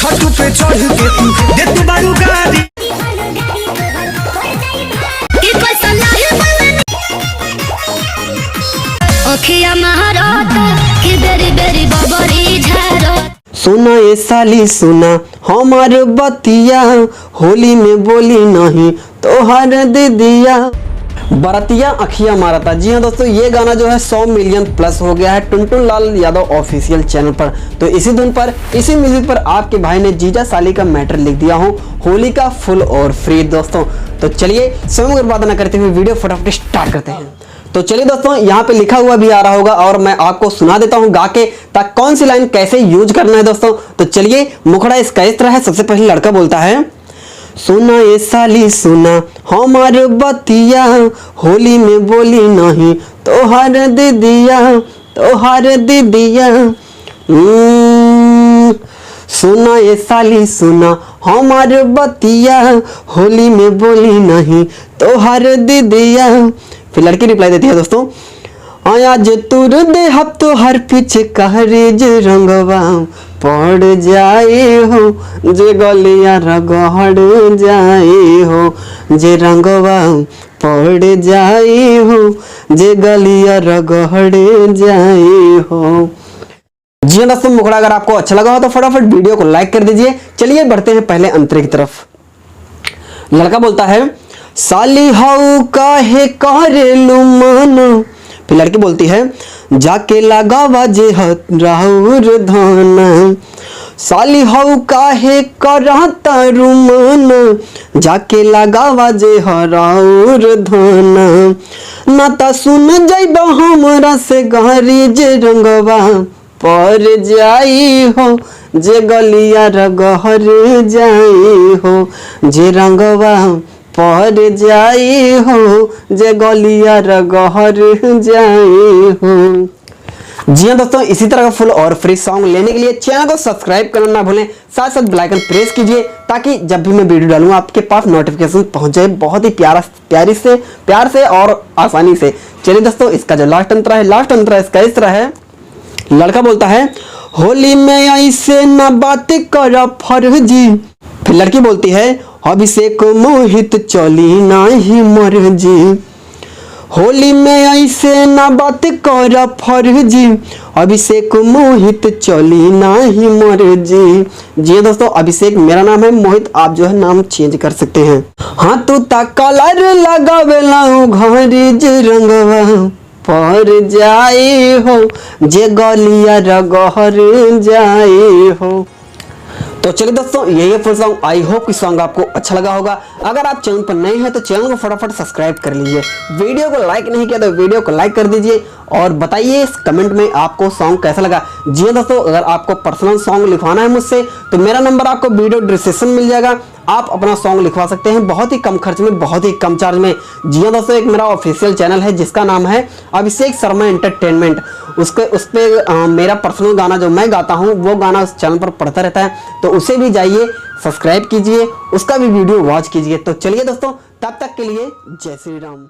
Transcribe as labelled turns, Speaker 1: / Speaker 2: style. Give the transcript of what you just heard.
Speaker 1: छत पे चढ़ के तू दे तू बारू गाड़ी
Speaker 2: ओखिया महारात की बेरी बेरी बबरी झारो।
Speaker 3: सुना ये साली सुना हमार बतिया, होली में बोली नहीं तो हर दीदिया, बरतिया अखिया मारता। जी हाँ दोस्तों, ये गाना जो है 100 मिलियन प्लस हो गया है टुनटुन लाल यादव ऑफिशियल चैनल पर। तो इसी धुन पर, इसी म्यूजिक पर आपके भाई ने जीजा साली का मैटर लिख दिया हूँ, होली का फुल और फ्री दोस्तों। तो चलिए समय बर्बाद न करते हुए वीडियो फटाफट स्टार्ट करते हैं। तो चलिए दोस्तों, यहाँ पे लिखा हुआ भी आ रहा होगा और मैं आपको सुना देता हूँ गा के, ताकि कौन सी लाइन कैसे यूज करना है दोस्तों। तो चलिए, मुखड़ा इसका इस तरह है। सबसे पहले लड़का बोलता है, सुना ये साली सुना हमार बतिया, होली में बोली नहीं तो हर दीदिया, तो हर दीदिया। सुना ये साली सुना हमार बतिया, होली में बोली नहीं तो हर दीदिया। फिर लड़की रिप्लाई देती है दोस्तों, आज तुर दे हब तो हर पीछे कहरेज रंगवा पड़ जाए हो, जे गलिया रगड़ जाए हो, जे रंगवा पड़ जाए हो, जे गलिया रगड़ जाए हो। जी दोस्तों, मुखड़ा अगर आपको अच्छा लगा हो तो फटाफट वीडियो को लाइक कर दीजिए। चलिए बढ़ते हैं पहले अंतरे की तरफ। लड़का बोलता है, साली हाउ काहे करेलू मन। फिर लड़की बोलती है, जाके लगावा जे राहुर धान, साली हाउ काहे करता रुमान, जाके लगावा जे राहुर धान, ना ता सुन जाइबा हमरा से गहरी जे रंगवा पर जाई हो, जे गलिया रगहर जाई हो, जे रंगवा पर जाई हो, जे गलिया रगहर जाई हो। जी हाँ दोस्तों, इसी तरह का फुल और फ्री सॉन्ग लेने के लिए चैनल को सब्सक्राइब करना ना भूलें, साथ साथ बेल आइकन प्रेस कीजिए ताकि जब भी मैं वीडियो डालूँ आपके पास नोटिफिकेशन पहुंच जाए बहुत ही प्यार से और आसानी से। चलिए दोस्तों, इसका जो लास्ट अंतरा है, लास्ट अंतरा इसका इस तरह है। लड़का बोलता है, होली में ऐसे न बात कर फर्जी। फिर लड़की बोलती है, अभिषेक मोहित चली नाही मर्जी, होली में ऐसे ना बात कर फर्जी, अभिषेक मोहित चली नाही मर्जी। जी दोस्तों, अभिषेक मेरा नाम है, मोहित आप जो है नाम चेंज कर सकते हैं। हाँ तू ता कलर लगावेला घरी जे रंगवा पर जाए हो, जे गलिया रगहर जाए हो। तो चलिए दोस्तों, यही है फुल सॉन्ग। आई होप कि सॉन्ग आपको अच्छा लगा होगा। अगर आप चैनल पर नए हैं तो चैनल को फटाफट सब्सक्राइब कर लीजिए। वीडियो को लाइक नहीं किया तो वीडियो को लाइक कर दीजिए और बताइए इस कमेंट में आपको सॉन्ग कैसा लगा। जी हाँ दोस्तों, अगर आपको पर्सनल सॉन्ग लिखवाना है मुझसे तो मेरा नंबर आपको वीडियो डिस्क्रिप्शन मिल जाएगा, आप अपना सॉन्ग लिखवा सकते हैं बहुत ही कम खर्च में, बहुत ही कम चार्ज में। जी हाँ दोस्तों, एक मेरा ऑफिशियल चैनल है जिसका नाम है अभिषेक शर्मा एंटरटेनमेंट। उस पर मेरा पर्सनल गाना जो मैं गाता हूँ वो गाना उस चैनल पर पड़ता रहता है, तो उसे भी जाइए सब्सक्राइब कीजिए, उसका भी वीडियो वॉच कीजिए। तो चलिए दोस्तों, तब तक के लिए जय श्री राम।